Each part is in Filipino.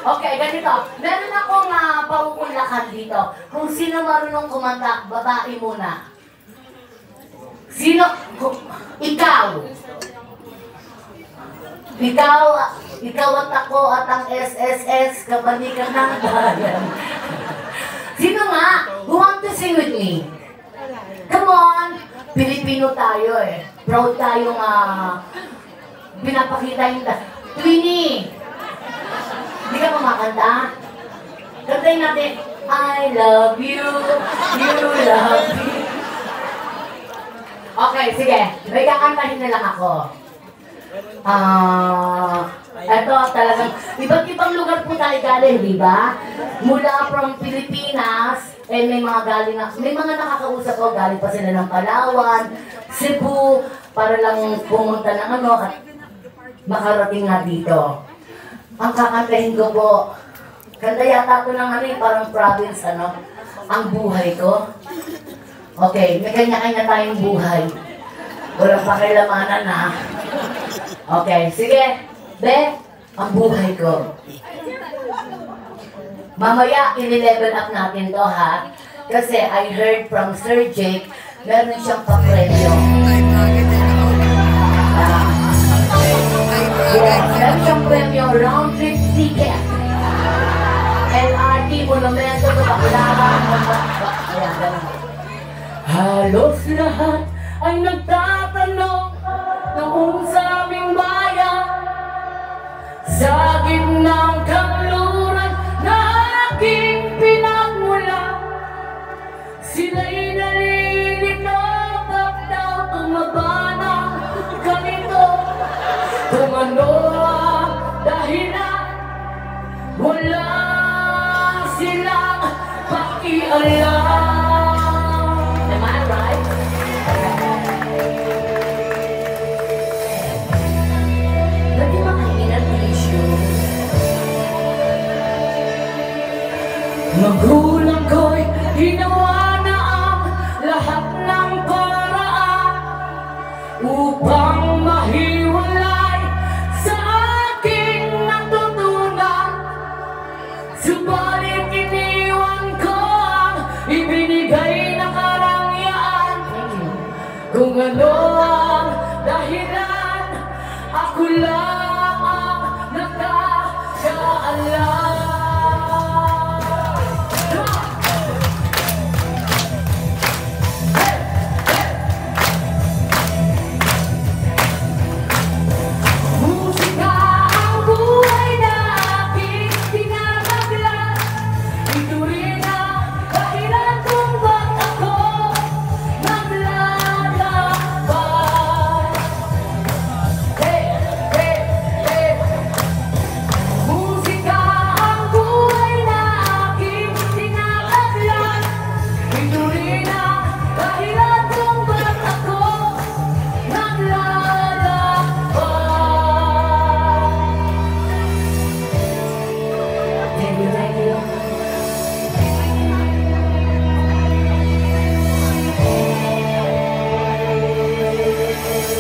Okay, ganito. Meron akong pauulakan dito. Kung sino marunong kumanta, babae muna. Sino? Ikaw. Ikaw at ako at ang SSS, kabalikan ng bayan. Sino nga? Who want to sing with me? Come on! Pilipino tayo eh. Proud tayong pinapakita yung Twinnie! Hindi ka kumakanta? Kantayin natin, I love you, you love me. Okay, sige. May kakantahin na lang ako. Ito talagang, iba't ibang lugar po tayo galing, di ba? Mula from Pilipinas, may mga nakakausap ko, galing pa sila ng Palawan, Cebu, para lang pumunta ng at makarating nga dito. Ang kakantahin ko po, kanta yata ko ng parang province, ang buhay ko. Okay, may kanya-kanya tayong buhay. Walang pakilamanan na. Okay, sige. Ang buhay ko. Mamaya, i-level up natin to, ha? Kasi I heard from Sir Jake, meron siyang pa-premyo. Meron siyang premyo, round trip ticket. LRT, Monumento, Baclaran. Ayan, ganun. Halos lahat ay nagtatanong noong sa aming bayan, sa gitnang kanluran na aking pinagmula. Sila'y nalilito, pag daw tumaba ng ganito. Kung ano ang dahilan, wala silang pakialam. Am I right? Pwede makain ang tissue. Magulang ko'y ginawa na ang lahat ng paraan upang mahiwalay sa aking natutunan. Subalit iniwan ko ang ibinigay na karangyaan. Kung ano ang dahilan, ako lang ang nakakaalam.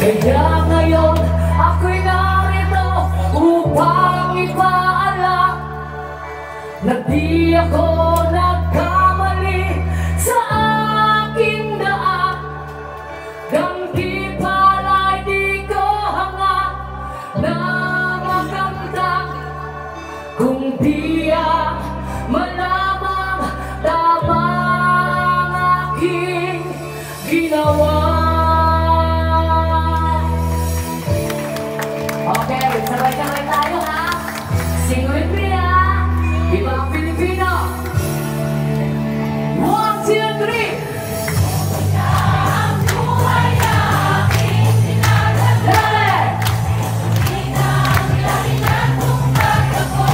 Kaya ngayon ako'y narito upang ipaalam na di ako nagkamali sa aking daan. Kang di pala'y di ko hanga na maganda, kung di malamang tama ang aking ginawa. Okay, sabay-sabay tayo, ha? Sing with me, ha? Ibang Pilipino. 1, 2, 3. Ang buhay na aking sinagagay. Hinang-hinang kung ba't ako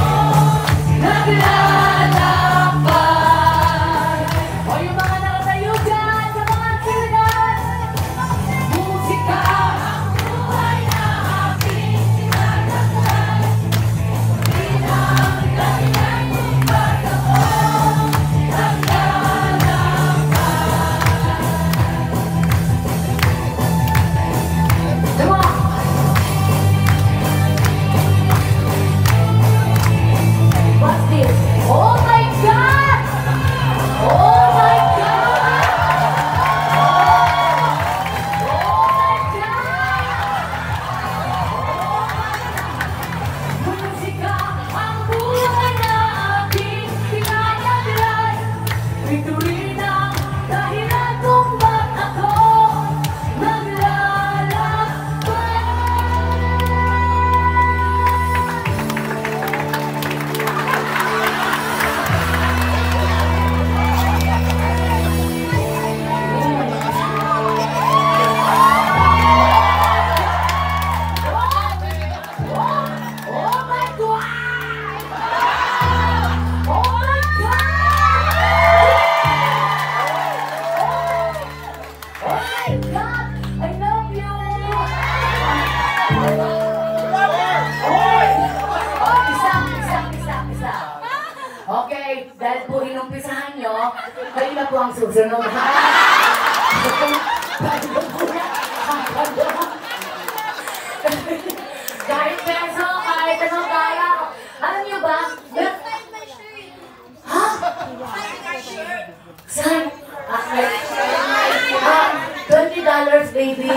naglalakbay. O yung mga nakatayo dyan sa mga sinan, musika. Ang buhay na aking sinagagay. Okay, dahil po inumpisahan nyo, kayo na po ang susunod. Kahit peso, kahit anong kaya. Alam nyo ba? Ha? Saan? $20, baby.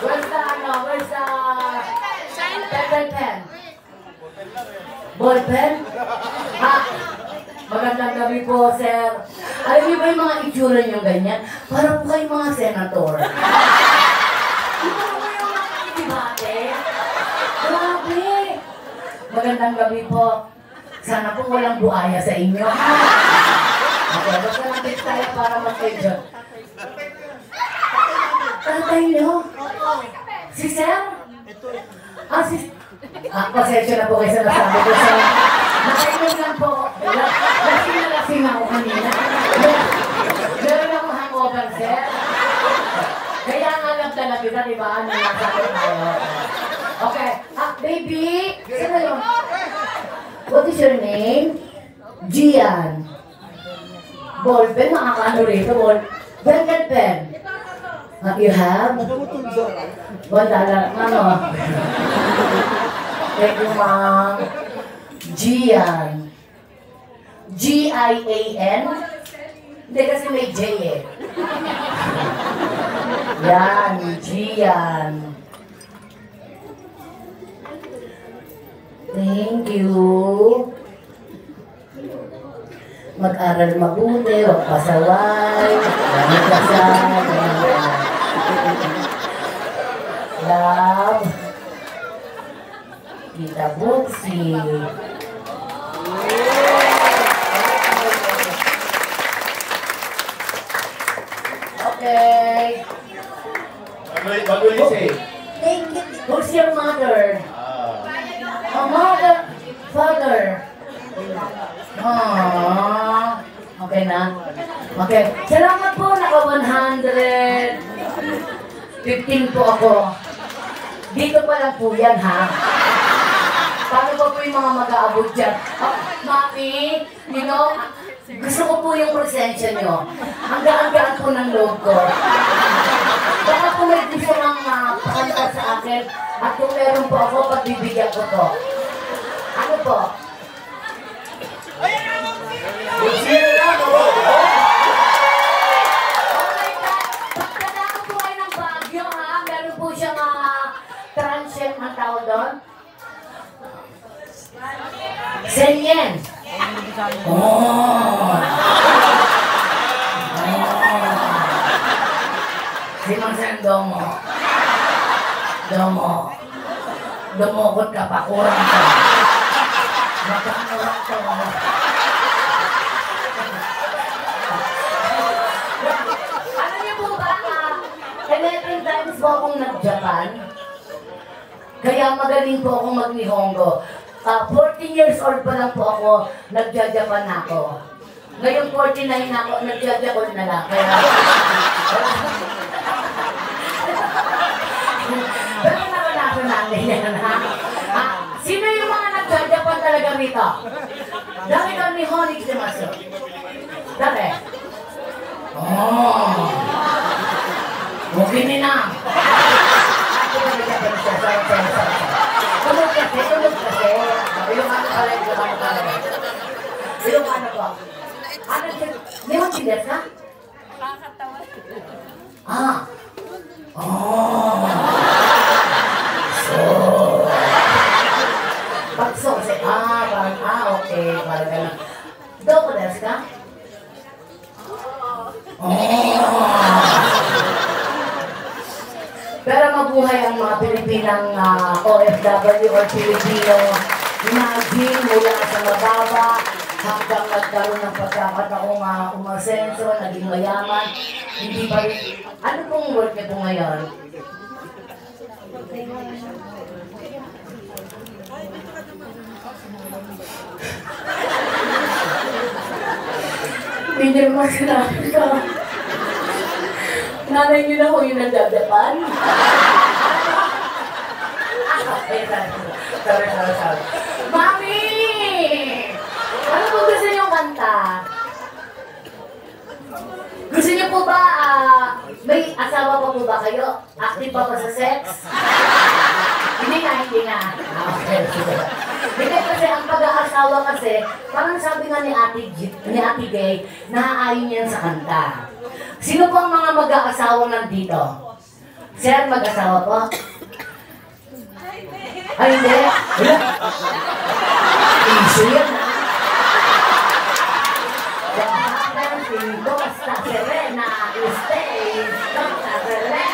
Where's the, where's the pen? Ball pen? Ha? Magandang gabi po, sir. Alam niyo ba yung mga itsura niyo ganyan? Para po kayong mga senator. Hindi po yung mga itibate. Grabe. Magandang gabi po. Sana po walang buhaya sa inyo. Okay, basta natin tayo para mag-enjoy. Tatay niyo? Si sir? Pasensya na po kayo sa nasabi ko sa... Nakainom lang po. Lasing ako kanina. Meron akong hangover, sir. Kaya nga lang talaga kita, di ba? Nasabi tayo. Okay. Baby! Sino yun? What is your name? Gian. Ballpen? Makakaano rito? Ballpen pen. You have? $1. Ano? Thank you, ma'am. Gian. G-I-A-N? Hindi kasi may J eh. Yan, Gian. Thank you. Mag-aral mabuti, huwag pasaway, gamit kasal, love, Tita Buxi. Okay. What will you say? Who's your mother? Mother, father. Okay na? Okay. Salamat po, naka 115 po ako. Dito pa lang po yan, ha? Paano ba po yung mga mag-aabot dyan? Mami, you know, gusto ko po yung presensya nyo. Ang gaan-gaan po ng loob ko. Baka po may gusto nga pakanta sa akin. At kung meron po ako, pagbibigyan ko to. Ano po? Pagkadako po kayo ng Baguio, ha? Meron po siyang transient ang tawag doon. Senyen. Si Mansen Domo. Dumukot ka pa, kurang ka. Magkakurang ka. Ano niyo po ba, 11 times po akong nag-Japan. Kaya magaling po akong mag-Nihongo. 14 years old pa lang po ako, nag-Japan na ako. Ngayon 49 na ako, nag-Japan na lang. Kaya... Pero nakalaso natin yan, ha? Sino yung mga nag-Japan talaga rito? Dami ka ni Honix de Maso. Dati? Mungkin na. Tulog kasi. Ilocano pala yung Ilocano talaga. Ilocano po. Ano siya? May magsigas ka? Kakatawa. Pagso kasi, parang, okay, parang gano'n. Dokodes ka? Pero mabuhay ang mga Pilipinang OFW or Pilipino. Imagine, mula sa mababa, hanggang nagkaroon ng pagkakataong umasenso, naging mayaman. Hindi pa rin. Ano pong work niyo po ngayon? Hindi naman sinabi ka. Nanay niyo na ho yung nagdadapan. Sorry. Mami! Ano po gusto niyong kanta? Gusto niyo po ba, may asawa pa po ba kayo? Active pa ba sa sex? Hindi na. Okay. Hindi kasi ang pag-aasawa kasi, parang sabi nga ni Ate Gay, naaayon niyan sa kanta. Sino po ang mga mag-aasawa nandito? Sir, mag-asawa po? Ay, hindi. Issue yan, ha? Basta Serena, stay, Basta Serena.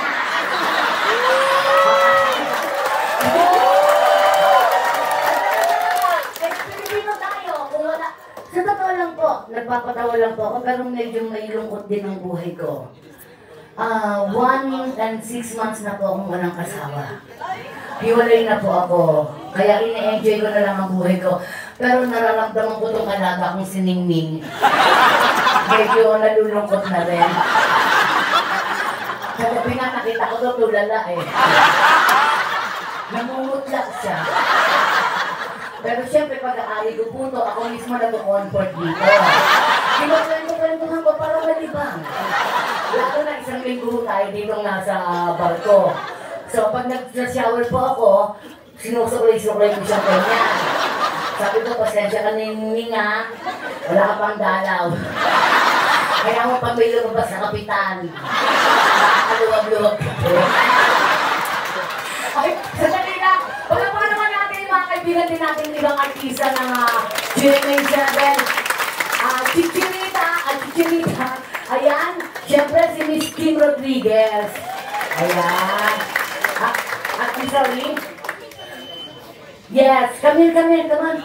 Pilipino tayo, kung wala. Sa totoo lang po, nagpapatawa lang po ako, pero medyo may lungkot din ang buhay ko. 1 and 6 months na po akong walang kasawa. Hiwalay na po ako. Kaya ine-enjoy ko na lang ang buhay ko. Pero nararamdaman ko itong alaga kong siningning. Medyo nalulungkot na rin. Kagabi nga nakita ko ito, tulala eh. Namumutlat siya. Pero siyempre pag-aari ko po ito, ako mismo nag-comfort dito. Kinukwento-kwentuhan ko para malibang. Lalo na isang linggo tayo dito nasa barko. So pag nag-shower po ako, sinusuklay ko siya ganyan. Sabi ko, pasensya ka ninga, wala ka pang dalaw. Kaya mo pag may lumabas na kapitan. Nakaluwag-luwag ko. Okay, sandali lang. Pagkakuha naman natin yung mga kaibigan din natin ibang artista ng GMA7. Chichinita. Ayan, siyempre si Miss Kim Rodriguez. Ayan. Sorry. Yes, come on.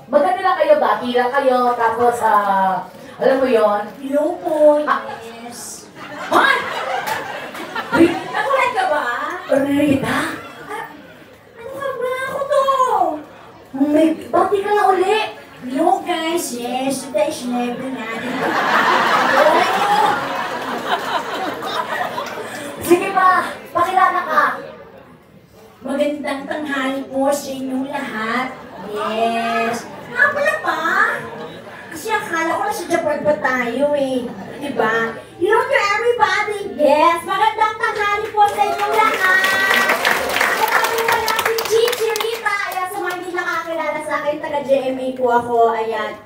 Maganda lang kayo ba? Tila kayo, tapos, alam mo yon? Hello po, yes. Hoy! Nakulat ka ba? Rita? Ano ka ba? Ako to! Bati ka na uli! Hello guys, yes. Today is never natin. Sige ba, pakilala ka. Magandang tanghali po sa inyong lahat. Yes. Nga pala ba? Kasi akala ko nasa Japan pa tayo eh. Diba? Hello to everybody. Yes. Magandang tanghali po sa inyong lahat. Ako wala si Chichinita. Ayan, sa mga hindi nakakilala sa akin, taga-GMA po ako. Ayan.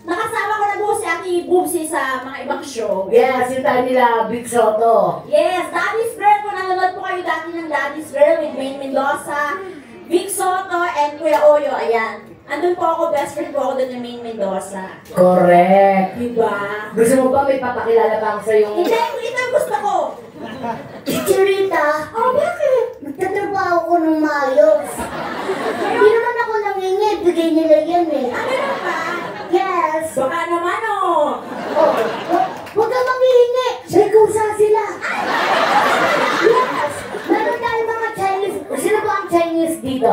Nakasama ko na po si Ate Boobsy sa mga ibang show. Yes, yung tayo nila, Big Soto. Yes, Daddy's Girl. Kung nanonood po kayo dati ng Daddy's Girl with Maine Mendoza, Vic Soto, and Kuya Oyo. Ayan. Andun po ako, best friend po ako doon ng Maine Mendoza. Correct. Diba? Gusto mo ba may papakilala pa ako sa yung... Hindi, ito ang gusto ko. Chichinita? Oh, bakit? Nagtatrabaho ko ng maayos. Hindi naman ako nangingi, bigay nila yan eh. Ano na ba? Yes. Baka naman oh. Oh, huwag kang manghihingi. May kusa sila. Yes. Meron tayo mga Chinese. Sino ba ang Chinese dito?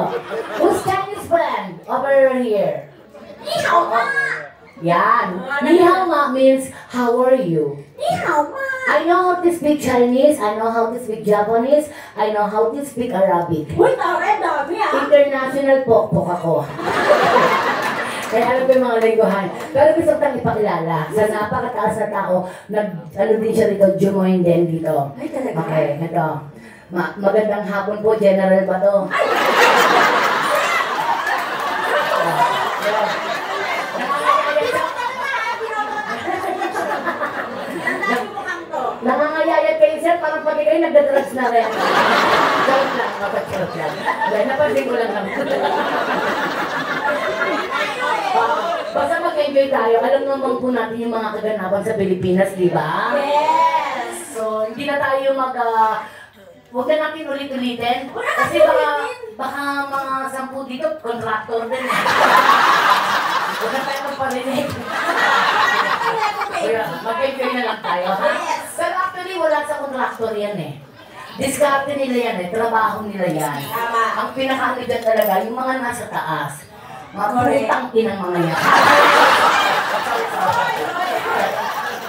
Who's Chinese friend? Over here. Ni hao ma. Yan. Ni hao ma means how are you? Ni hao ma. I know how to speak Chinese. I know how to speak Japanese. I know how to speak Arabic. Uy, tawag dami ah. International pokpok ako. Kaya alam ko yung mga lingguhan. Pero gusto kong ipakilala sa napakataas na tao, ano din siya dito, jumoin din dito. Ay, talaga? Okay, ito. Magandang hapon po, General Bato. Nangangayayat kayo sir, parang pati kayo nagdadrugs na rin. Joke lang, joke lang. Dahil napansin ko lang naman. Basta mag-enjoy tayo. Alam naman po natin yung mga kaganapan sa Pilipinas, di ba? Yes. So, hindi na tayo huwag na natin ulit-ulitin. Kasi baka mga 10 dito, contractor din. Huwag na tayo magparinig. Mag-enjoy na lang tayo, ha? Pero actually, wala sa contractor yan eh. Diskarte nila yan eh. Trabaho nila yan. Ang pinaka-ano dyan talaga, yung mga nasa taas. Mga putang inang mga yan.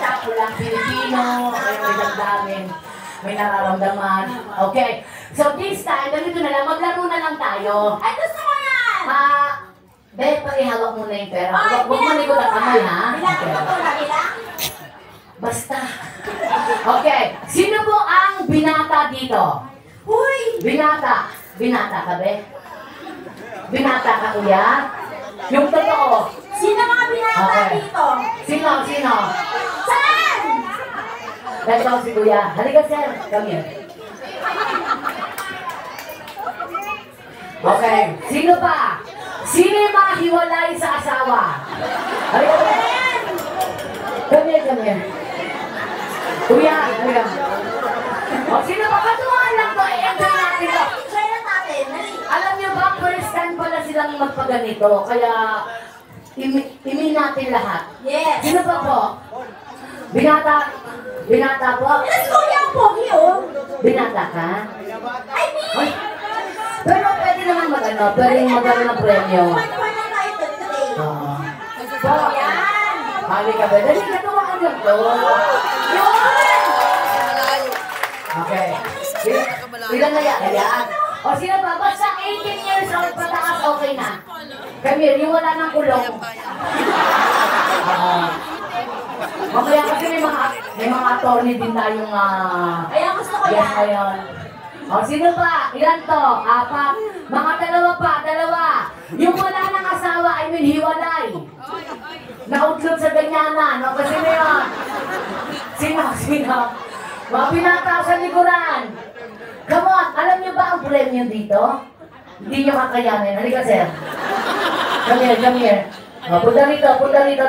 Tapo lang Pilipino, may damdamin, may nararamdaman. Okay. So this time, ganito na lang, maglaro na lang tayo. Ay, gusto ko yan! Beth, pakihawak muna yung pera. Ay, Huwag mo likod ang kamay, ha? Bilang Okay. ko to na, bilang? Basta. Okay. Sino po ang binata dito? Huy! Binata. Binata ka, Beth? Binata ka, kuya? Yung totoo. Sino mga binata Okay. dito? Sino? Sino? Saan? Ito si kuya. Halika, sir. Come here. Okay. Sino pa? Sino yung mga hiwalay sa asawa? Halika, Beth. Come here, come here. Kuya, halika. O, sino pa? Katuwaan lang to. I-enjoy natin to. Enjoy na natin. Dali. Alam niyo ba, first time pala silang magpaganito. Kaya, imin natin lahat. Yes. Sino pa po? Binata. Binata po? Let's go yung pogi, oh. Binata ka? I mean, Ay, pero pwede naman mag-ano, pwede magkaroon ng premyo. One na tayo today. Po, Yan. halika ba? Dali, katuwaan lang to. Yun! Okay. Ilan na yan? Hayaan. O sino pa? Basta 18 years old pataas, okay na. Camille, yung wala ng kulong. Mamaya kasi may mga attorney din tayong Ayan, gusto ko yes, yan. ngayon. O sino pa? Ilan to? Apat. Mga dalawa pa, dalawa. Yung wala ng asawa, I mean hiwalay. Nautlot sa ganyanan, no? Kasi na yun. Sino? Mga binata sa likuran. Come on, alam niyo ba ang premyo dito? Hindi niyo kakayanin. Halika, sir. Come here. O, punta rito,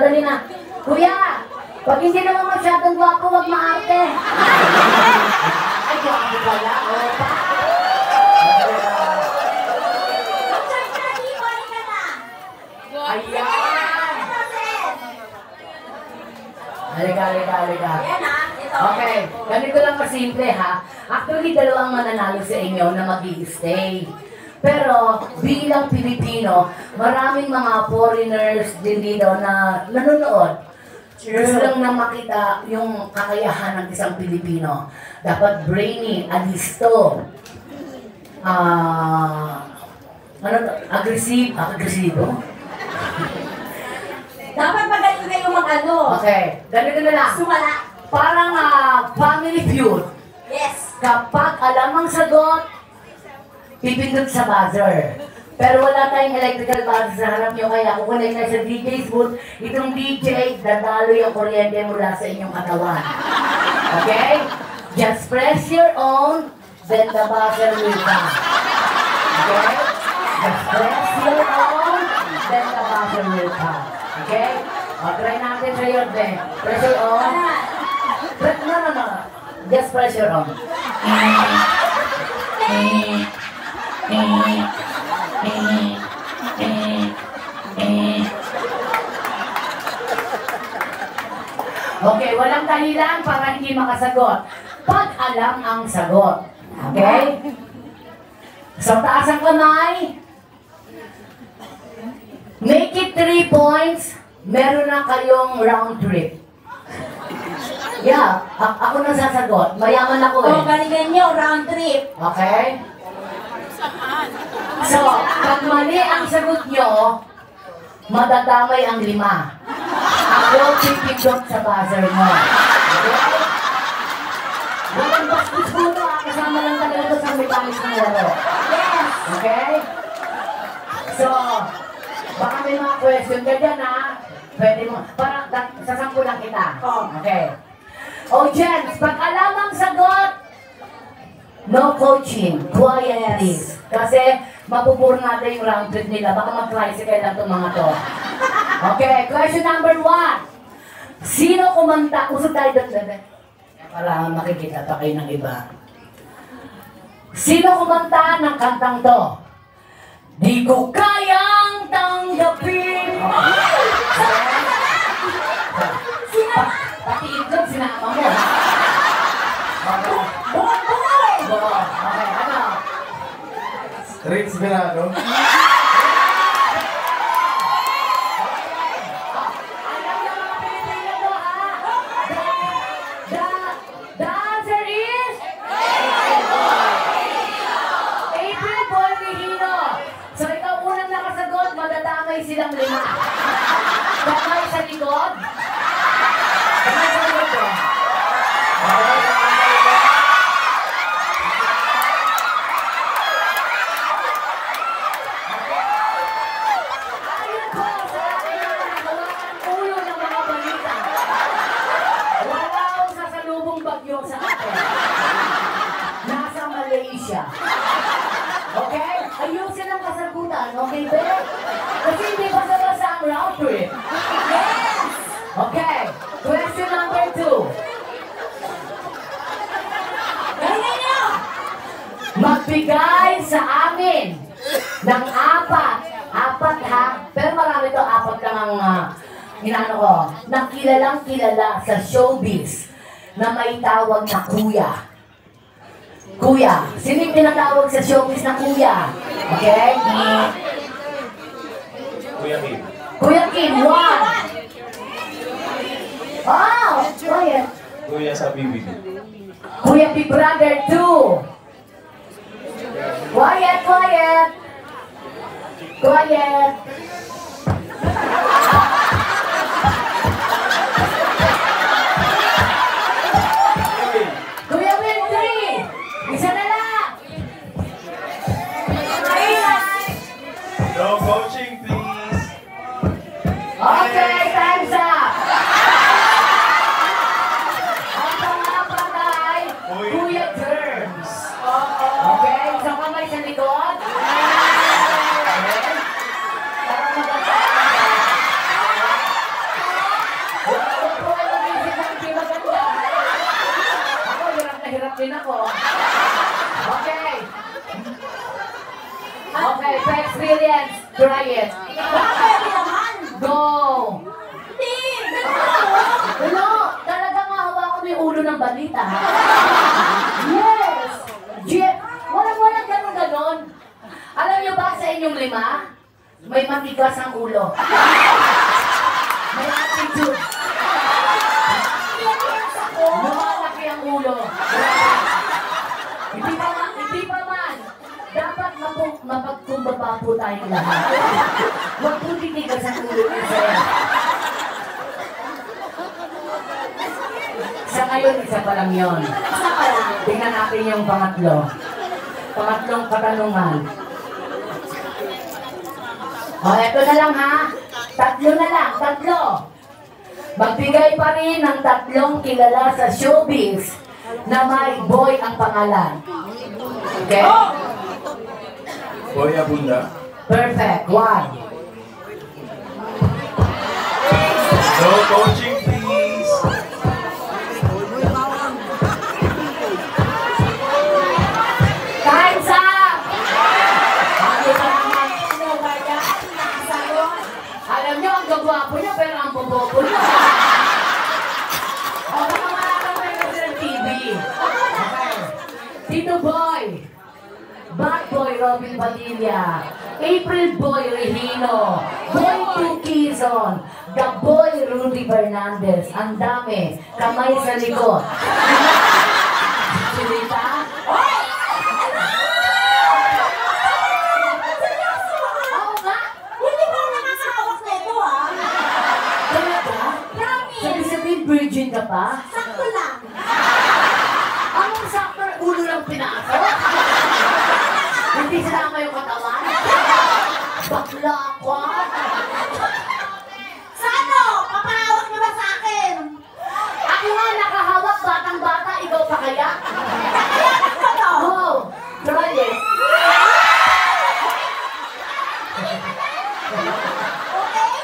dali na. Kuya, pag hindi naman masyadong gwapo, wag maarte. Ay, gwapo pala. O, Mag-charge ka na dito, halika na. ayan. Ito, sis. Halika. Ayan, ha. Ito. Okay, ganito lang kasimple ha. Actually, dalawang mananalo sa inyo na mag-i-stay. Pero bilang Pilipino, maraming mga foreigners din dito na nanonood. Gusto lang na makita yung kakayahan ng isang Pilipino. Dapat brainy, alisto, agresibo. Dapat magaling kayo mag-ano. Okay, ganito na lang. Sumala. Parang family feud. Yes. Kapag alam ang sagot, pipindot sa buzzer. Pero wala tayong electrical buzzer sa harap nyo, kaya kukunin na sa DJ's booth, itong DJ, dadalo yung kuryente mula sa inyong katawan. Okay? Just press your own, then the buzzer will come. Okay? Just press your own, then the buzzer will come. Okay? O, try natin sa your bed. Press your own. No. Just press your own. Okay, walang dahilan para hindi makasagot. Pag alam ang sagot. Okay? So, taas ang kamay. Make it 3 points. Meron na kayong round trip. Yeah, ako na sasagot. Mayaman ako eh. O, galingan nyo, round trip. Okay? So, pag mali ang sagot nyo, madadamay ang 5. Ako pipindot sa buzzer mo. Okay? Walang bastos mo ito. Kasama lang talaga ito sa mechanics ng laro. Yes. Okay? So, baka may mga question ka dyan ha. Pwede mo. Parang sasampu lang kita. Okay. O, Jens, pag alam ang sagot, no coaching. Quiet, please. Kasi mapupuro natin yung round trip nila. Baka mag-tricycle lang itong mga to. Okay, question number 1. Sino kumanta? Usog tayo doon, bebe. Para makikita pa kayo ng iba. Sino kumanta ng kantang to? Di ko kayang tanggapin. Pati itlog sinama mo. Okay, ano? Rinse Venado. The answer is... Magkamay silang 5. Kamay sa likod. Kamay sa likod ko. Ayun po sa ating mga nagawa ng ulo ng mga balita. Wala akong sasalubong bagyo sa akin. Nasa Malaysia. Okay? Ayusin ang kasagutan, okay, be? Kasi hindi basta-basta ang round trip. Yes! Okay, question number 2. Galingan nyo! Magbigay sa amin ng 4 ha? Pero marami to, 4 lang ang inano ko, na kilalang kilala sa showbiz na may tawag na kuya. Kuya. Sino yung tinatawag sa showbiz na kuya? Okay? Kuya Kim. Kuya Kim, 1. Oh, quiet. Kuya sa BBB. Kuya Big Brother 2. Quiet, quiet. Quiet. Kuya Will 3. Isa na lang. No coaching, please. Okay, time's up. Ang pang-apat ay Kuya Germs. Okay, isang kamay sa likod. Okay. Para maganda. Huwag po kayo mag-isip ng hindi maganda. Ako, hirap na hirap din ako. Okay. Okay, pa-experience. Try it. Bakit naman? Go! Hindi! Ganun! Ano? Talagang hawakan mo yung ulo ng balita, ha? Yes! Jeff, walang ganon-ganon. Alam niyo ba sa inyong 5, may matigas ang ulo. May attitude. Lumalaki ang ulo. Hindi pa man. Dapat mapagkumbaba po tayong lahat. Huwag po titigas ang ulo niyo, sir. Sa ngayon, isa pa lang yun. Isa pa lang. Tingnan natin yung pangatlo. Pangatlong katanungan. O, eto na lang ha. 3 na lang, 3. Magbigay pa rin ng 3 kilala sa showbiz na may boy ang pangalan. Okay? Boy Abunda. Perfect. 1. No coaching, please. Time's up! Ano na naman? Ano ba yan? Nakasagot? Alam niyo, ang gagwapo niya, pero ang bobobo niya. O, baka makakapay na sila ng TV. Okay. Tito Boy. Bad Boy Robin Padilla. April Boy Regino. Boy 2 Quezon. The Boy Rudy Fernandez. Ang dami. Kamay sa likod. Silita? Oo nga. Hindi ba ako nakakahawak nito, ha? Talaga? Promise! Sabi-sabihin virgin ka pa? Sakto lang. Anong sakto? Ulo lang pinasok? Hindi sinama yung katawan? Bakla ako? Sa ano? Papahawak niyo ba sa akin? Ako nga nakahawak, batang-bata, ikaw pa kaya? Kailangan ko to. Oh, try it. Okay?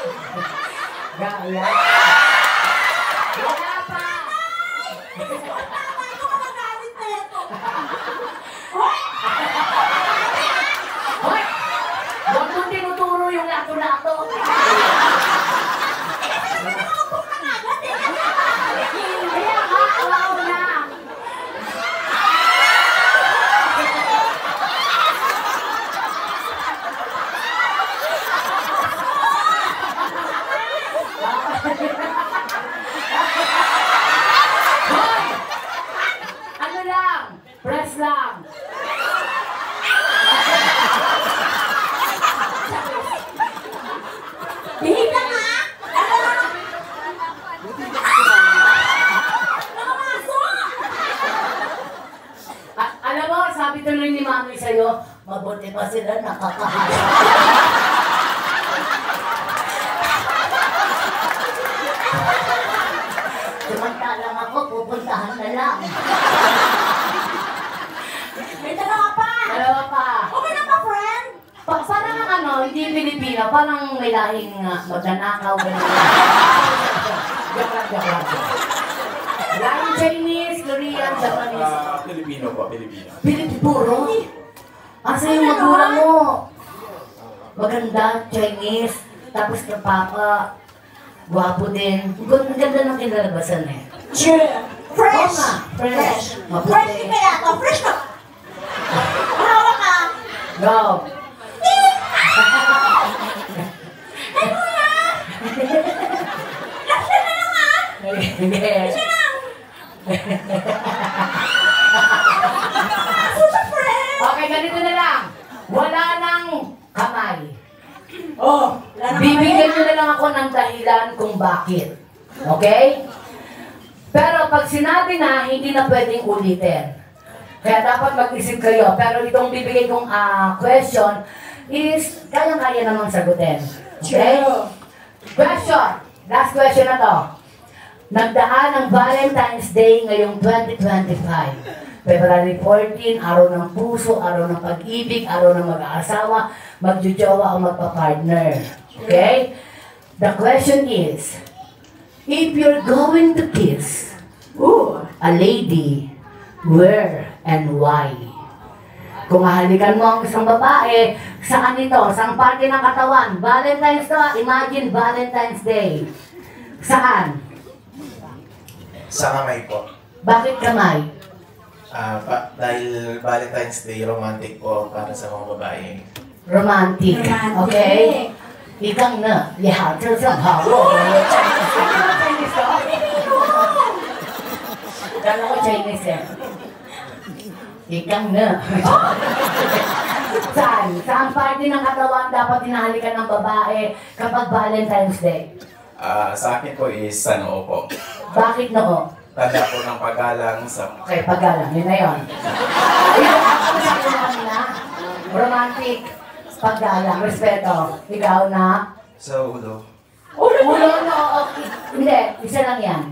Gaya. Wala pa. Tama, ikaw magagalit nito. Hoy! Hoy! Huwag mong tinuturo yung lato-lato. Nakaupo ka na agad, eh. Kaya nga, wow na. Buti pa sila nakakaharap. Samantalang ako, pupuntahan na lang. May dalawa pa! Dalawa pa. Okay na pa, friend? Parang ano, hindi Pilipino, parang may lahing magnanakaw. Joke lang. Lahing Chinese, Korean, Japanese. Pilipino po, Pilipino. Puro? Asa yung magulang mo? Maganda, Chinese, tapos kapapa, gwapo din. Ang ganda ng kinalabasan eh. Fresh! Oo nga, fresh. Maputi. Fresh kaya to! Fresh ka! Hawak ka! Go! Ay, kuya! Lasa na lang ha! Hindi. Lasa lang! Susa, friend! Okay, ganito na lang. Wala nang kamay. Oh, wala na Bibigyan nyo na lang ako ng dahilan kung bakit. Okay? Pero pag sinabi na, hindi na pwedeng ulitin. Kaya dapat mag-isip kayo. Pero itong bibigay kong question is kayang-kaya namang sagutin. Okay? Question. Last question na to. Nagdaan ang Valentine's Day ngayong 2025. February 14, araw ng puso, araw ng pag-ibig, araw ng mag-aasawa, magjujowa o magpa-partner. Okay? The question is, if you're going to kiss a lady, where and why? Kung hahalikan mo ang isang babae, saan ito? Saan parte ng katawan? Valentine's to, imagine Valentine's Day. Saan? Sa kamay po. Bakit kamay? Dahil Valentine's Day, romantic po para sa mga babae. Romantic. Romantic. Okay? Ikang na, lihat sa isang hawo. Chinese ka? Kala ko Chinese eh. Ikang na. Saan parte ng katawan dapat tinahalikan ng babae kapag Valentine's Day? Sa akin po is sa noo po. Bakit noo? Tanda po ng paggalang sa... Okay, paggalang. Yun na yun. Ikaw, ako sabi mo kanina, romantic, paggalang, respeto. Ikaw na? Sa ulo. Ulo, no? Hindi, isa lang yan.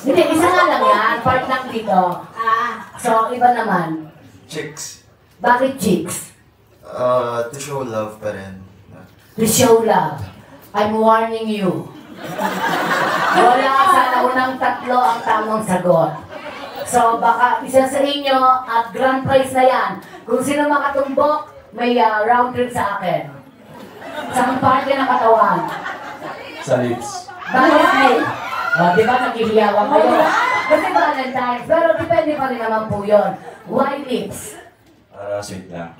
Hindi, isa nga lang yan. Part lang dito. So, iba naman. Chicks. Bakit chicks? To show love pa rin. To show love. I'm warning you. Wala sa naunang tatlo ang tamang sagot. So, baka isa sa inyo at grand prize na yan. Kung sino makatumbok, may round trip sa akin. Saan parte ng katawan? Sa lips. Bakit me? Di ba naghihiyawan kayo? Kasi Valentine's, pero depende pa rin naman po yun. Why lips? Sweet lang.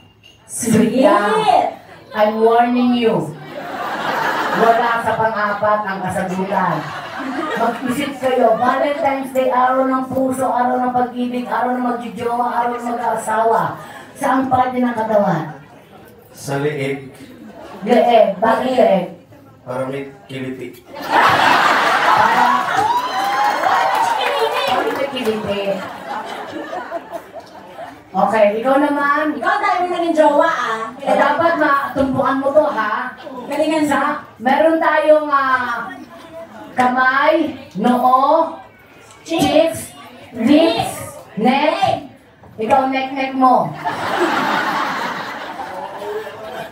Sweet lang. I'm warning you. Wala sa pang-apat ang kasagutan. Mag-isip kayo, Valentine's Day, araw ng puso, araw ng pag-ibig, araw ng magjujowa, araw ng mag-aasawa. Saan parte ng katawan? Sa liig. Leeg. Bakit leeg? Para may kiliti. Bakit may kiliti? Okay, ikaw naman. Ikaw tayo mo naging jowa Dapat matumpukan mo to, ha? Galingan sa... Meron tayong kamay, noo, cheeks, lips, neck. Ikaw neck mo.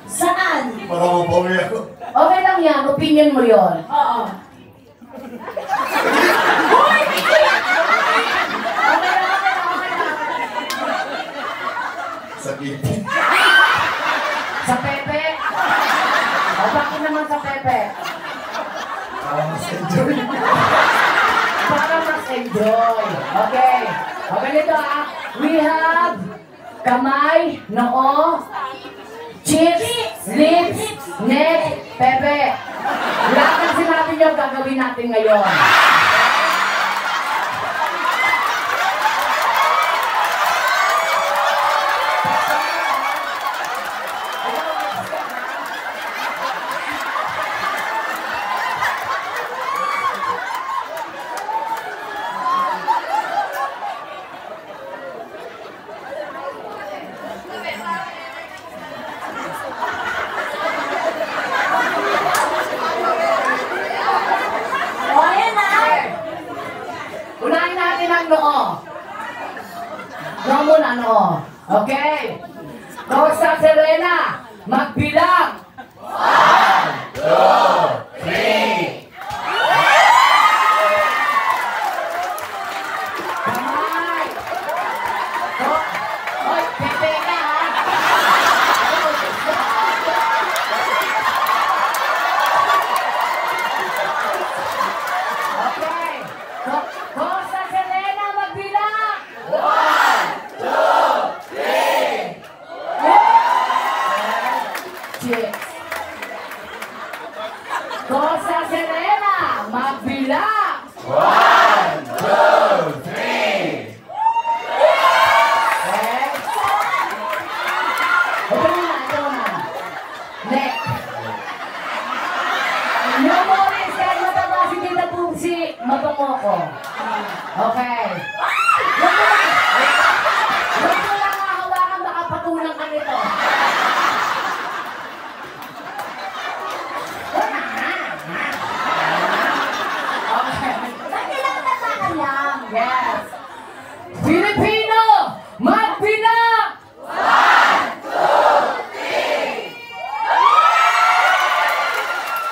Saan? Para mapawi ako. Okay lang yan, opinion mo yon. Oo. Sa kitty. Sa pepe. O bakit naman sa pepe? Mas enjoy. Para mas enjoy. Okay. O ganito we have kamay, noo, cheeks, lips, neck, pepe. Lahat ng sinabi niyo gagawin natin ngayon. ano. Okay. Costa Serena, magbilang. 1, 2, 3. Kamay. Hoy, pepe ka ha. Okay. Costa Serena, magbilang. 1, 2, 3. Chicks. Costa Serena, magbilang. 1, 2, 3. Okay. Ito na. Next. No more kahit mataba si Tita Pupsi, mabango ko. Okay. Huwag mo lang hahawakan, baka patulang ka nito. Yes. Filipino, magbilang. 1, 2, 3.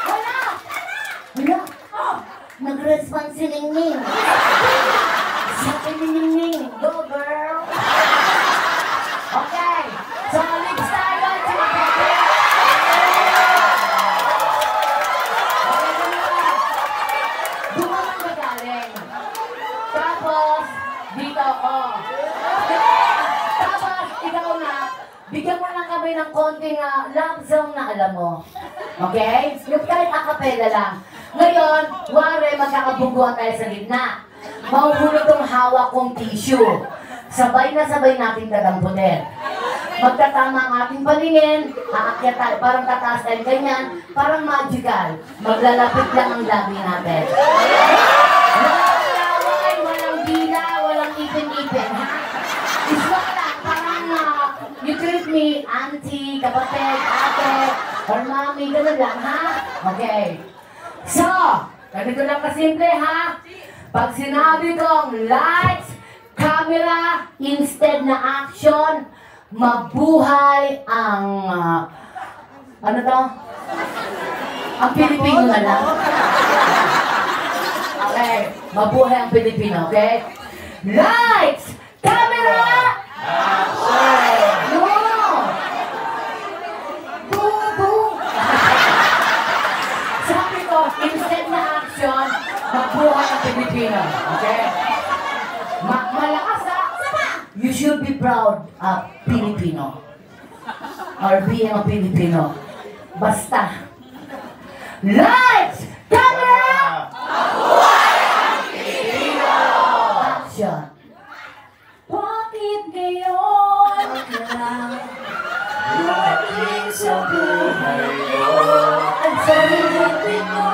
Wala. Oh, nag-response si Ningning. Sabi ni Ningning, go girl. Okay. So, lips tayo. Dumaman ba galing? Tapos, dito ako. Tapos, ikaw na, bigyan mo lang kami ng konting love song na alam mo. Okay? Yung kahit acapella lang. Ngayon, wari, magkakabuguan tayo sa gitna. Mahuhulog ang hawak kong tissue. Sabay na sabay natin dadamputin. Magtatama ang ating paningin, aakyat tayo, parang tataas tayo ganyan, parang magical. Maglalapit lang ang labi natin. Walang laway, walang dila, walang ipin-ipin, ha? Iswa lang, parang you treat me, auntie, kapatid, ate, or mami, gano'n lang, ha? Okay. So, ganito lang kasimple, ha? Pag sinabi kong lights, camera, instead na action, mabuhay ang, ano to? Ang Pilipino na lang. Okay, mabuhay ang Pilipino, okay? Lights! Camera! Action! No! Boom, boom! Sabi ko, instead na action, mabuhay ang Pilipino, okay? Malakas ha? You should be proud of Filipino. Or being a Filipino. Basta. Lights! Camera! Mabuhay ang Pilipino! Action! Bakit ngayon ka dumating sa buhay ko? Ang sarili ko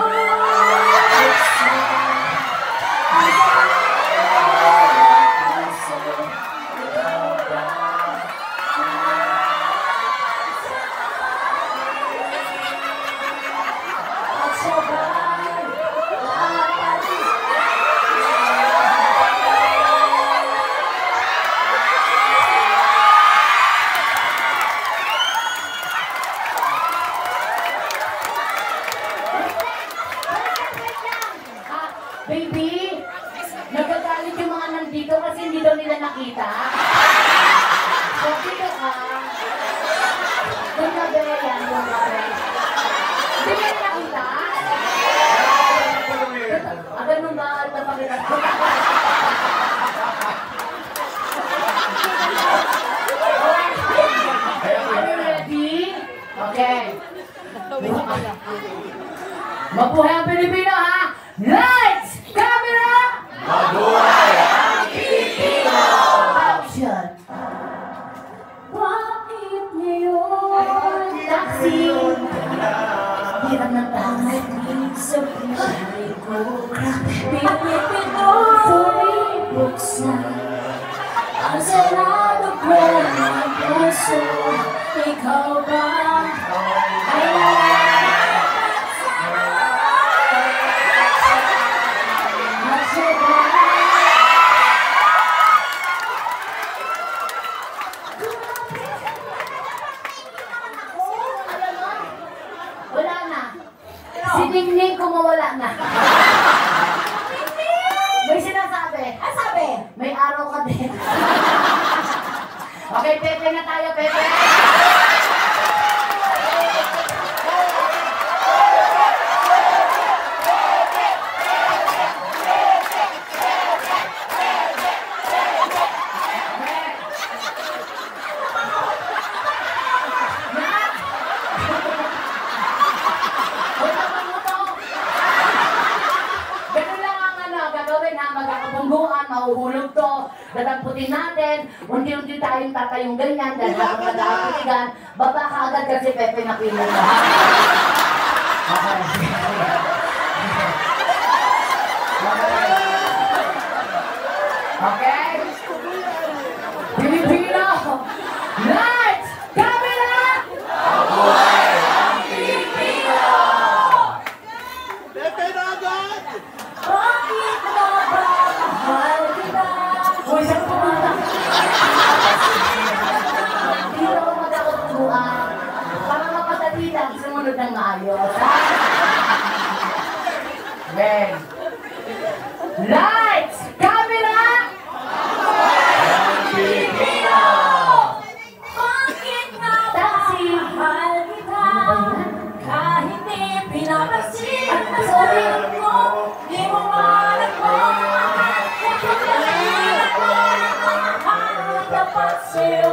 Baby, nagagalit yung mga nandito kasi hindi daw nila nakita. So, dito ka. Doon na ba yan? Doon na ba? Hindi nila nakita? Ganun ba? Napakita ko. Are you ready? Okay. Mabuhay ang Pilipino, ha? Lights! Camera! Mabuhay ang Pilipino! Action! Bakit ngayon Taxi! Hirap ng taxi. sa buhay ko? Pilipino buksan ang sarado ko ng puso. Ikaw ba ay Si Ningning kumawala na. May sinasabi. Ano sabi? May araw ka din. Okay, Pepe na tayo, Pepe. Mahuhulog to, dadagputin natin, unti-unti tayong tatayong ganyan, dahil kapag nadakaputigan, baba ka agad kasi Pepe na pila na. Okay? Pilipino! Lights! Camera! Mabuhay ang Pilipino! Pepe na agad! Bakit mo ba mahal kita? Uy, saan pumunta? Hindi ako magkakatubuan. Para mapadali lang, sumunod ng maayos. Ben. Lights! Camera! Pilipino! Bakit nga ba mahal kita? Kahit di pinapansin ang sarili mo, di mo malak mo mahal. Kapag ako ang tapat sa'yo.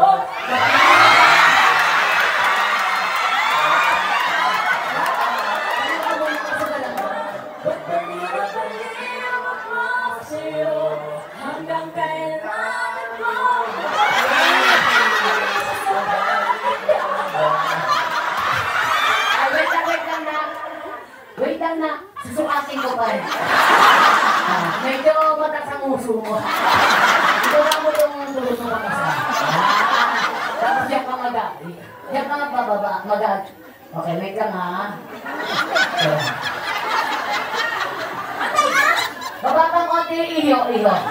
Baliw ako sa'yo hanggang kailan mo. Ay, wait lang na. Wait lang na. Susukatin ko pa rin. Medyo matas ang uso mo. Ito na mo yung tulog mo makasa. Tapos yan ka maga. Yan ka pababa. Maga. Okay, wait lang ha. Baba kang konti, iyo. Yan.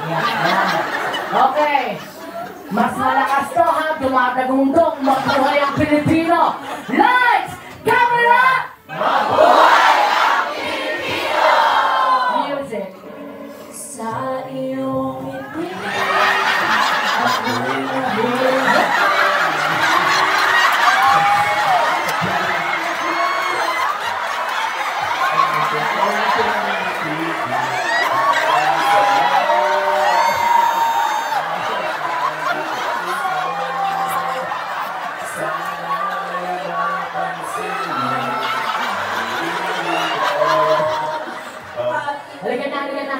Okay. Mas malakas to ha. Dumadagundong. Mabuhay ang Pilipino. Lights! Camera! Mabuhay ang Pilipino! Music. Sa iyong ngiti Halika na.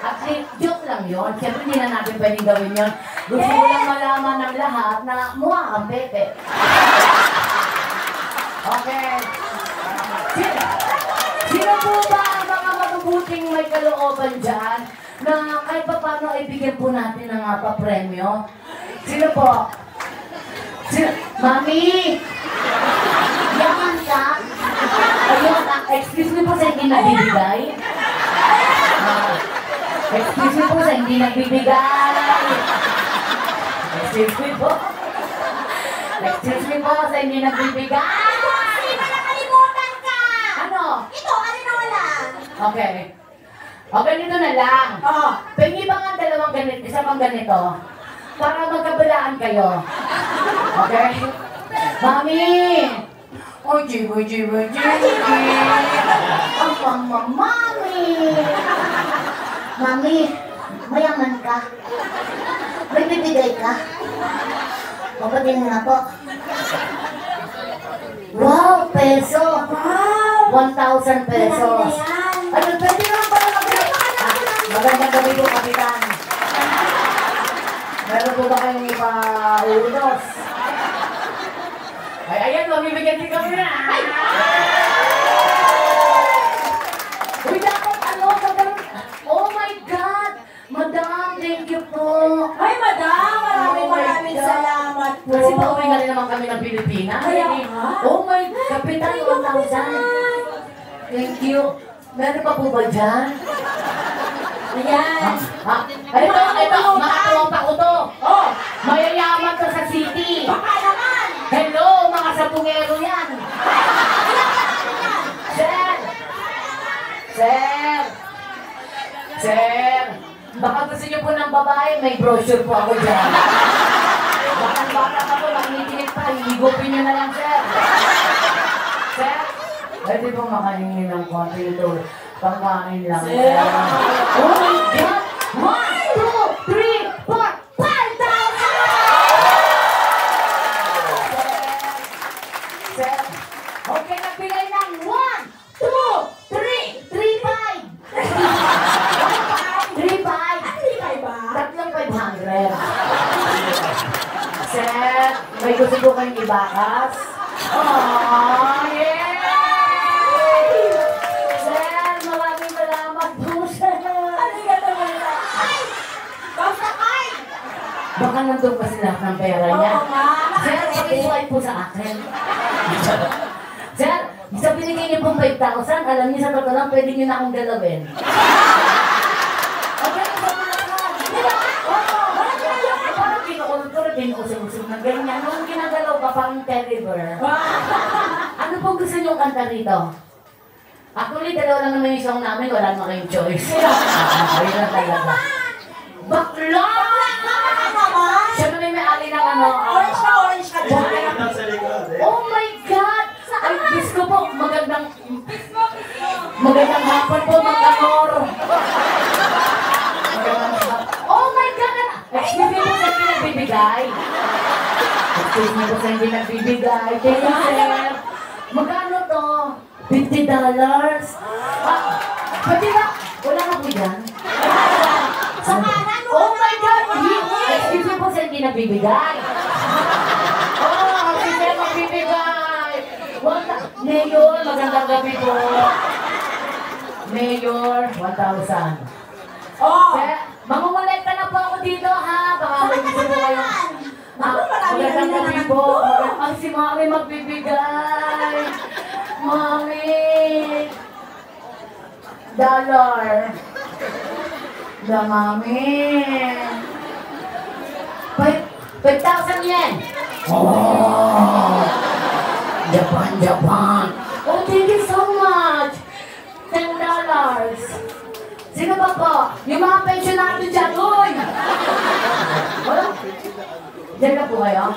Actually, joke lang yun. Siyempre hindi na natin pwedeng gawin yun. Gusto ko lang malaman ng lahat na mukha kang Pepe. Okay. Sino po ba ang mga mabubuting may kalooban dyan na kahit pa paano ay bigyan po natin ng papremyo? Sino po? Sino? Mami! Yaman ka? Ayun, excuse me po sa hindi nagbibigay. Excuse me po sa hindi nagbibigay. Excuse me po. Excuse me po sa hindi nagbibigay. Hindi ba nakalimutan ka? Ano? Ito, alinola. Okay. O, ganito na lang. Oh. Pengi ba nga dalawang ganito, isa pang ganito? Para magkabalaan kayo. Okay? Mami! Oh, jibo. Ang pamamami! Mami, mayaman ka? May bibigay ka? Papatingin nga po. Wow, peso! Wow! 1,000 pesos. Yan. Ano, pwede naman pala magandang gabi po, Kapitan. Meron po ba kayong ipa-ulos? Ay, ayan, mamibigyan din kami na. Uy, dapat ano, oh my God! Madam, thank you po. Ay, madam, maraming Oh my maraming God. salamat po. Kasi pauwi na rin naman kami ng Pilipinas. Kaya nga. Oh my, Kapitan, 1,000. Thank you. Meron pa po ba dyan? Ayan. Ito, makakuha ko to. Oh, mayayaman to sa city. Baka naman. Hello, mga sabungero yan. Sir, Baka gusto niyo po ng babae, may brochure po ako dyan. Baka pa po, makikinig pa, higupin niyo na lang, sir. Sir, pwede po makahingi ng konti ito. Pangkain lang, sir. Oh my God! 1, 2, 3, 4, 5,000! Sir, okay, nagbigay ng 1, 2, 3, 3, 5. 3, 5. ba? Tatlong 500. Sir, may gusto po kayong ibakas? Oh, yay! Sir, maraming salamat po, sir. Baka nandun pa sila ng pera niya. Sir, pakisuway po sa akin. Sir, sa binigay niyo pong 5,000, alam niyo sa totoo lang, pwede niyo na akong galawin. Okay, sa malakan. Diba? Parang pinuusog-usog ng ganyan. Nung ginagalaw ka, parang terrible. Ano pong gusto niyong kanta rito? Actually, dalawa lang naman yung song namin, wala naman kayong choice. Ayun lang talaga. Bakla! Siya na may ali ng ano. Orange ka dyan. Oh my God! Ay, Diyos ko po, magandang hapon po, mag-anor. Oh my God! Excuse me po sa hindi nagbibigay. Excuse me po sa hindi nagbibigay. Thank you, sir. Magkano to? $50? Pwede na? Wala na po yan. Sa kanan mo. Oh my God! Excuse me po sa hindi nagbibigay. Oh, hindi magbibigay. Mayor, magandang gabi po. Mayor, 1,000. Oh. Mangungulekta na po ako dito, ha? Baka may gusto po kayo. Magandang gabi po. Ay, si Mami magbibigay. Mami. $. Da, Mami. 5,000 yen. Oh. Japan. Oh, thank you so much. $10. Sino ba po? Yung mga pensionado dyan, uy! Wala? Diyan na po kayo?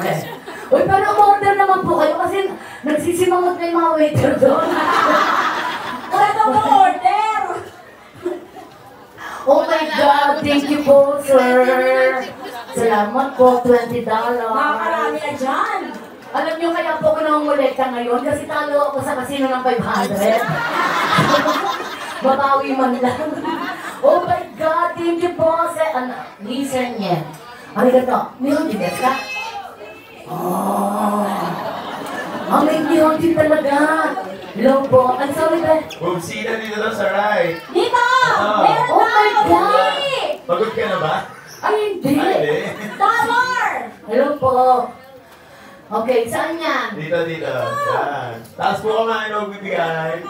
Okay. Uy, pero order naman po kayo kasi nagsisimangot na yung mga waiter doon. Wala daw na order. Oh my God, thank you po, sir. Salamat po, $20. Makakarami na dyan. Alam niyo kaya po ako nangungulekta ngayon kasi talo ako sa kasino ng 500. Babawi man lang. Oh my God, thank you po, sir. Listen niya. Arigato, nihonjin desu ka? Oh. May nihonjin talaga. Hello po. I'm sorry, ba? Bumsina dito daw sa right. Dito! Meron Oh my daw! God! Hindi! Pagod ka na ba? Ay, hindi. Dollar! Hello po. Okay, saan yan? Dito. Yan. Taas po kumain o bibigay.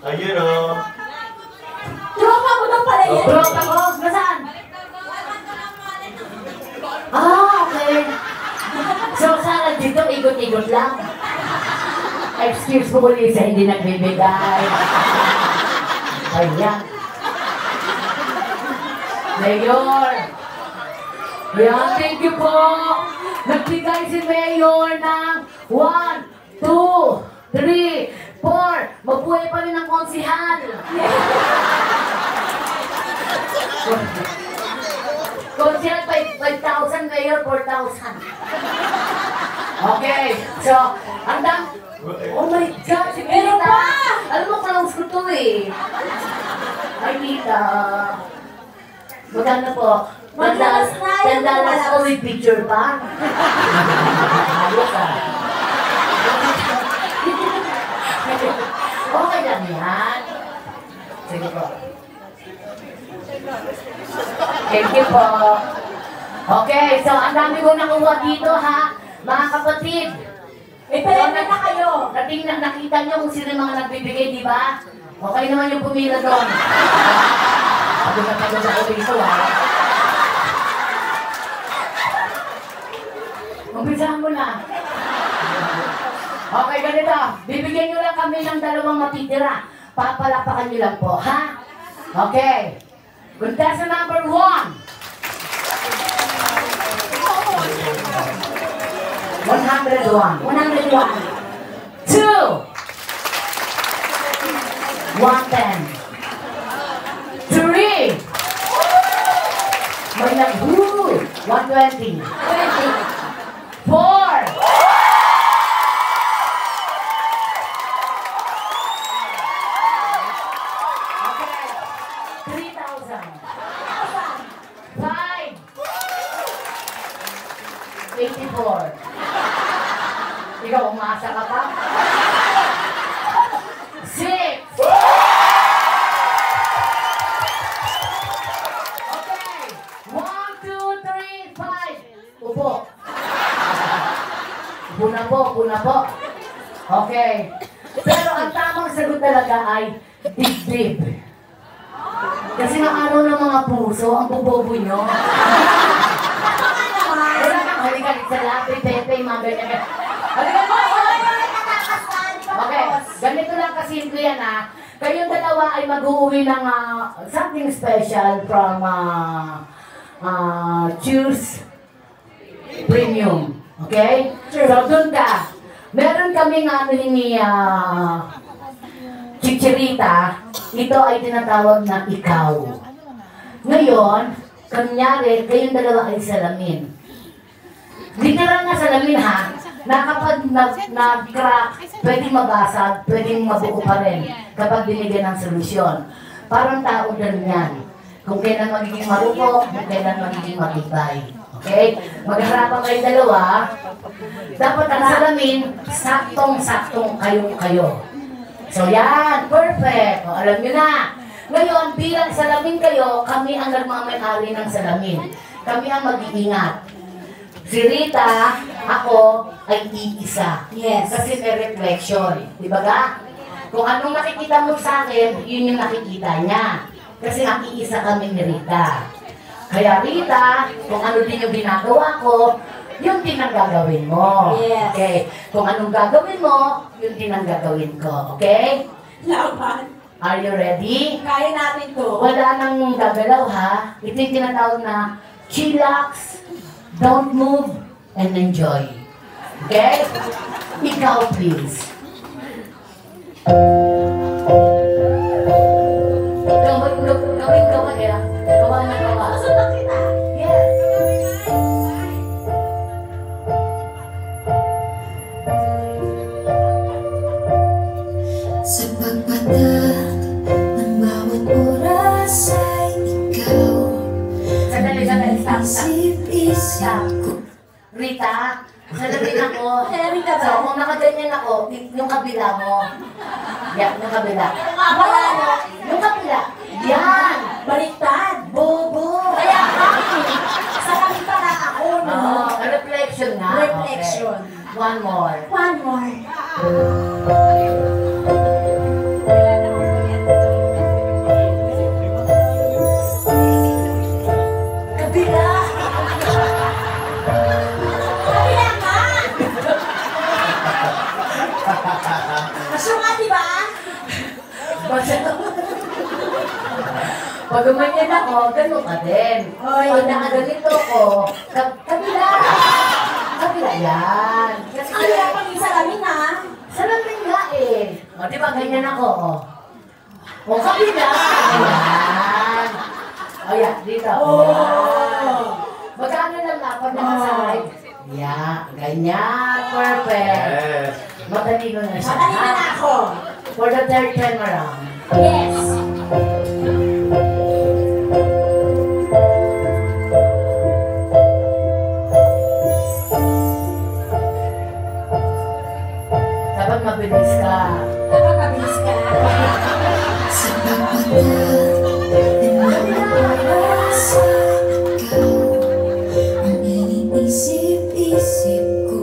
Ayun o. Tropa mo daw pala yan. Bro, ako? Nasaan? Okay. So, sana dito, ikot-ikot lang. Excuse po ulit sa hindi nagbibigay. Ayan. Mayor. Ayan, thank you po. Nagbigay si Mayor ng 1, 2, 3, 4. Mabuhay pa rin ang konsihal. Konsihal 5,000, Mayor 4,000. Okay, so, ang oh my God, si Meron Tita. pa! Alam mo, clowns ko to eh. Ay, Tita. Magkano po? Maglalas na yun, $10 maglalas. ko with picture pa? Ayos ah. Okay lang yan. Sige po. Thank you po. Okay, so ang dami ko nakuha dito ha, mga kapatid. Pwede na kayo. Nakita niyo kung sino yung mga nagbibigay, di ba? Okay naman yung pumila doon. Pagod na pagod ako dito ha. Umpisahan mo na. Okay, ganito. Bibigyan nyo lang kami ng 2 matitira. Papalapakan nyo lang po, ha? Okay. Contestant number 1. 101. 101. 2. 110. 3. May nag-hoo. 120. 4. Okay. 3,000. 5. 84. Ikaw, umasa ka pa? 6. Okay. 1, 2, 3, 5. Upo. Upo na po. Okay. Pero ang tamang sagot talaga ay dibdib. Kasi ng araw ng mga puso, ang bubobo nyo. Wala kang halika sa lapi, pepe, mga ganyan. Halika mo! Okay, ganito lang kasimple yan ha. Kayong dalawa ay mag-uuwi ng something special from Choose Premium. Okay? So doon ka. Meron kaming ni Chichirita. Ito ay tinatawag na ikaw. Ngayon, kunyari, kayong dalawa ay salamin. Literal na salamin ha, na kapag nag-crack, pwedeng mabasag, pwedeng mabuo pa rin kapag binigyan ng solusyon. Parang tao din yan. Kung kailan magiging marupok, kung kailan magiging matibay. Okay? Magharapan kayong dalawa. Dapat ang salamin, saktong-saktong kayo. So yan, perfect. O, alam nyo na. Ngayon, bilang salamin kayo, kami ang nagmamayari ng salamin. Kami ang mag-iingat. Si Rita, ako, ay iisa. Yes. Kasi may reflection. Di ba ga? Kung anong nakikita mo sa akin, yun yung nakikita niya. Kasi nakiisa kami ni Rita. Kaya Rita, kung ano din yung ginagawa ko, yun din ang gagawin mo. Yes. Okay? Kung anong gagawin mo, yun din ang gagawin ko. Okay? Laban. Are you ready? Kaya natin to. Wala nang gagalaw ha. Ito yung tinatawag na chillax, don't move, and enjoy. Okay? Ikaw, please. Gawin ya. Gawa na gawa. Sunod kita. Yes. Sa pagpatak ng bawat oras ay ikaw Sandali. Stop. Isip-isip ko. Rita, salamin ako. Rita ba? So, kung nakaganyan ako, yung kabila mo. Yan, yung kabila. Yung kabila. Yan. Baliktad. Bobo. Kaya bakit? Sa kapita na ako, no? Reflection nga. Reflection. Okay. One more. One more. Kabila. Kabila ka! Masyunga, di ba? Pag gumanyan ako, gano'n ka din. Oy. Pag nakaganito ko, kabila. Kabila yan. Kasi Ang hirap pag isalamin, ha? salamin nga eh. O, di ba ganyan ako, o. O, kabila. Ayan. O, yan, dito. Ayan. Magkano lang na pag nakasakay? Yeah, ganyan. Perfect. Yes. Matalino na siya. Matalino na ako. For the third time around. Yes. Dapat mabilis ka. Dapat mabilis ka. Sa pagpatak ng bawat oras ay ikaw ang iniisip-isip ko.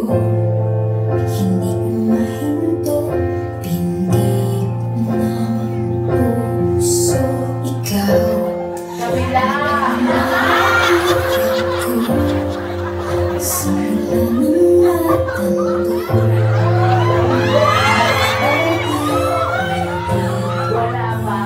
Hindi ko mahinto, pindip ng puso. Ikaw Kabila. simula ng matanda. Wala pa.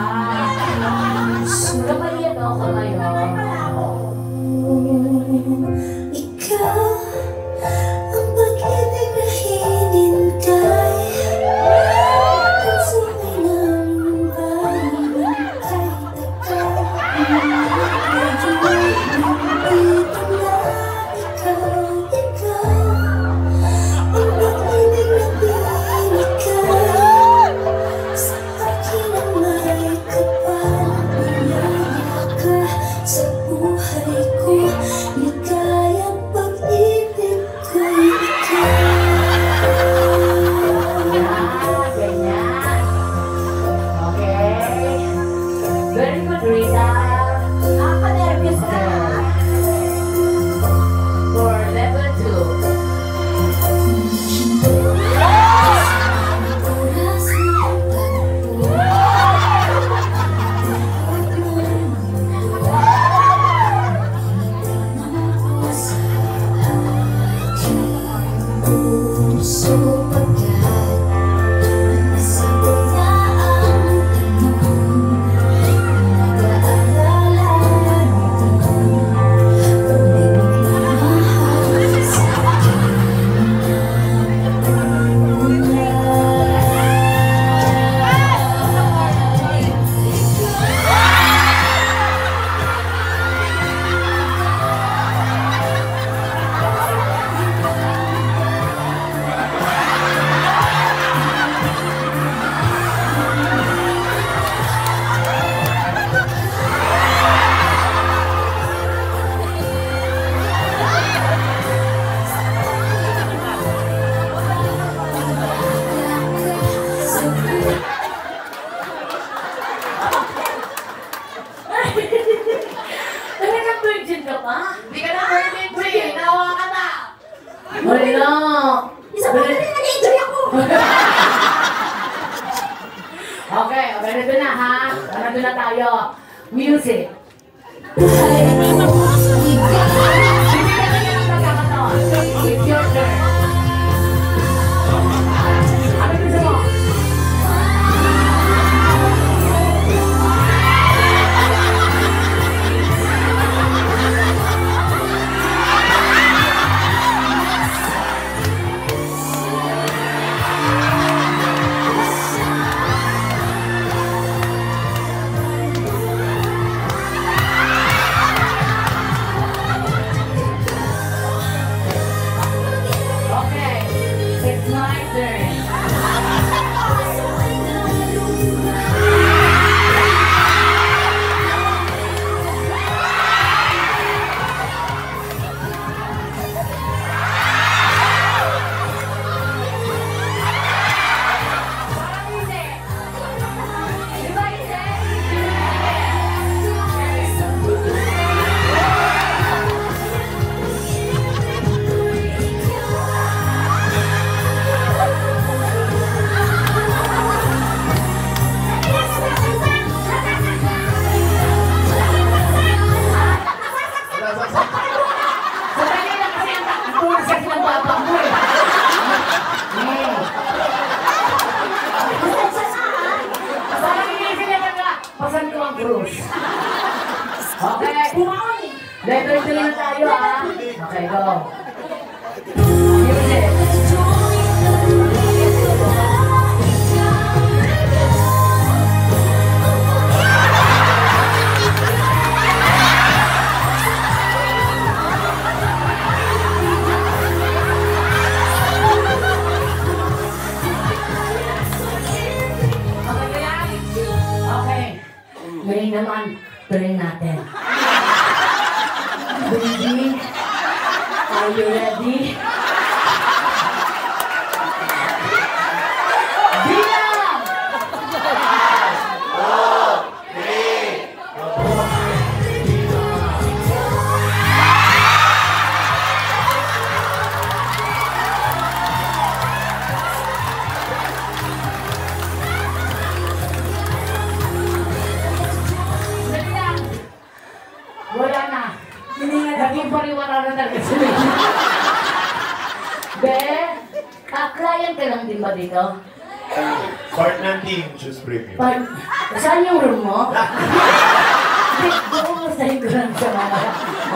Okay, ganito na ha. Ganito na tayo. Music. Buhay ko, ikaw. Bibigyan ka niya ng pagkakataon. It's your turn. Ano gusto mo? Okay, it's my turn. Sandali lang kasi ang tulos kasi ng baba mo eh. Parang inisip niya talaga, pasan ko ang cruise. Okay. Letter 3 na tayo ha. Okay, go. Music. Okay. Ngayon naman, tuloy natin. Baby, are you ready? Bilang! Bilang! Wala na. Naging pariwara na talaga sila. Be, client ka lang din ba dito? Part ng team, choose premium. Saan yung room mo? Doon mo sa'yo ko lang sa mga.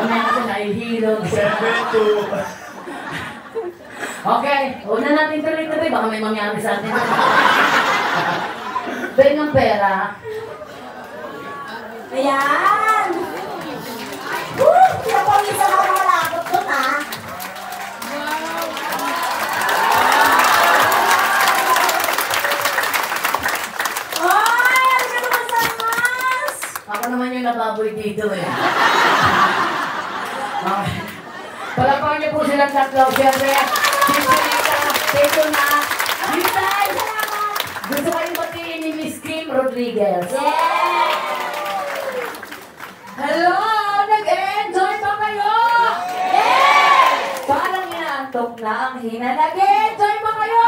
Mamaya kasi nahihilo. 7 to... Okay, una natin tuloy-tuloy. Baka may mangyari sa atin. Be ng pera. Ayan! Woo! Pinapawisan ako malakot doon, ha? Ay! Ano ka naman sa mas? Ako naman yung nababoy dito eh. Okay. Palakpakan niyo po silang tatlo. Siyempre, dito na. Bintay! Gusto kayong batiin ni Miss Kim Rodriguez. Yeah! Hello! Nag-enjoy ba kayo? Yeah! Parang inaantok na ang hina. Nag-enjoy ba kayo?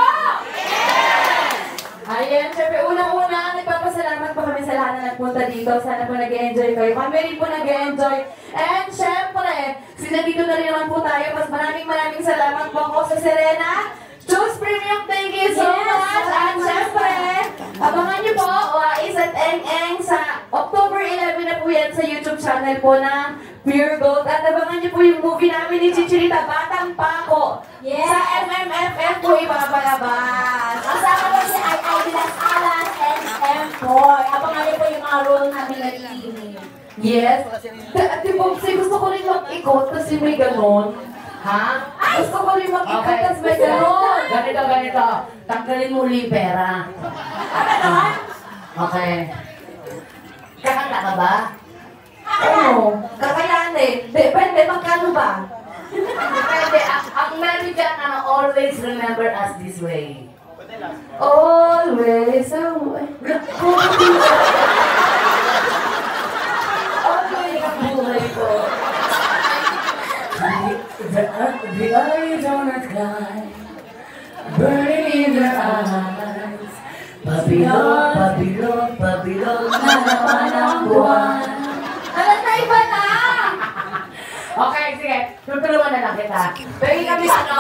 Ayan, syempre unang-una, nagpapasalamat po kami sa lahat na nagpunta dito. Sana po nag-enjoy kayo. Kami rin po nag-enjoy. And syempre, sinandito na rin naman po tayo. Mas maraming salamat po ako sa Serena. Choose Premium, thank you so much! And syempre, abangan niyo po, Wais at Eng sa October 11 na po yan sa YouTube channel po ng Pure Gold. At abangan niyo po yung movie namin ni Chichirita, Batang Pako. Yes. Sa MMFF po ipapalabas. Kasama ko si Ay Bilas Alas and M4. Abangan niyo po yung mga role namin na team. Yes. Ate Bobsy, gusto ko rin mag-ikot kasi may ganon. Ha? Gusto ko rin mag-ikot Okay. kasi may ganon. Ganito. Tanggalin mo uli yung pera. Okay. Kakanta ka ba? Ano? Kakayanin. Depende, magkano ba? Depende. Ang meron dyan, always remember us this way. Always away. Okay, ang buhay ko. The eyes on the sky, burning in their eyes. But Pabilog, pabilog, pabilog na naman ang buwan. Alam na iba na! Okay, sige. Tutulungan na lang kita. Pero kami ano?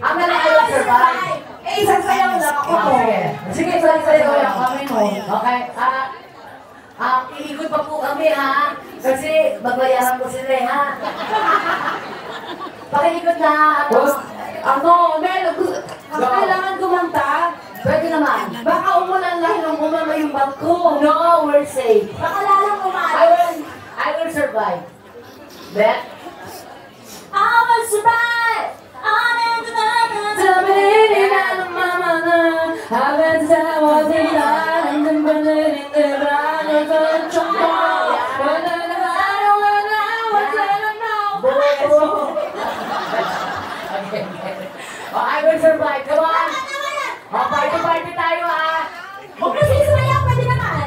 Ang galing ay survive. Eh, sasayaw lang ako po. Sige, sasayaw lang kami mo. Okay, iikot pa po kami ha. Kasi babayaran ko sila ha. Pakiikot na ano. Mel, kailangan kumanta. Pwede naman. Baka umulan lang nung umama yung bag ko. No, we're safe. Baka lalang I will survive. Bet? I will survive! Oh, I will survive. Come on. Oh, party tayo ha. Huwag na sisumaya, pwede naman.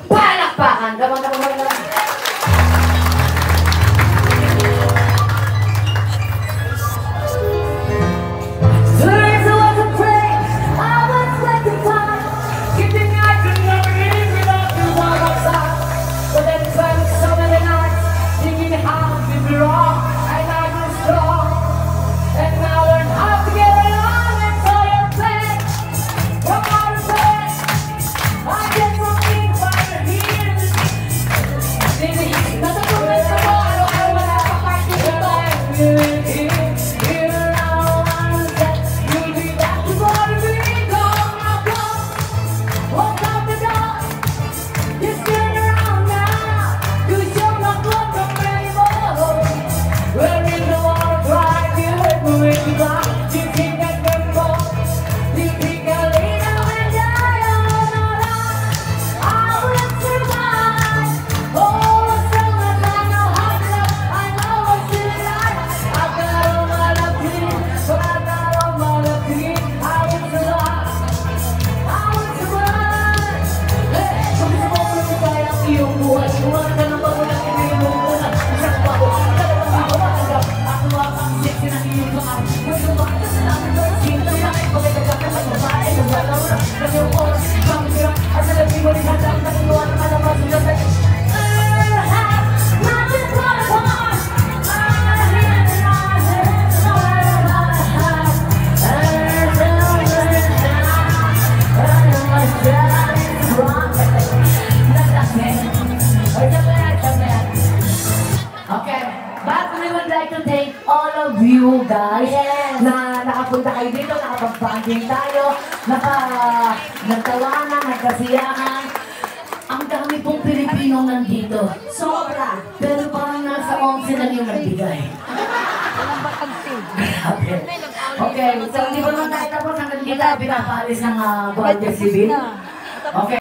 Palakpakan. Come on. You guys, na nakapunta kayo dito, nakapag-banding tayo, nagtawanan, nagkasiyahan. Ang dami pong Pilipino nandito. Sobra. Pero parang nasa 11 lang yung nagbigay. Grabe. Okay, so hindi ba naman tayo tapos hanggang kita pinapaalis ng Guardia Civil? Okay.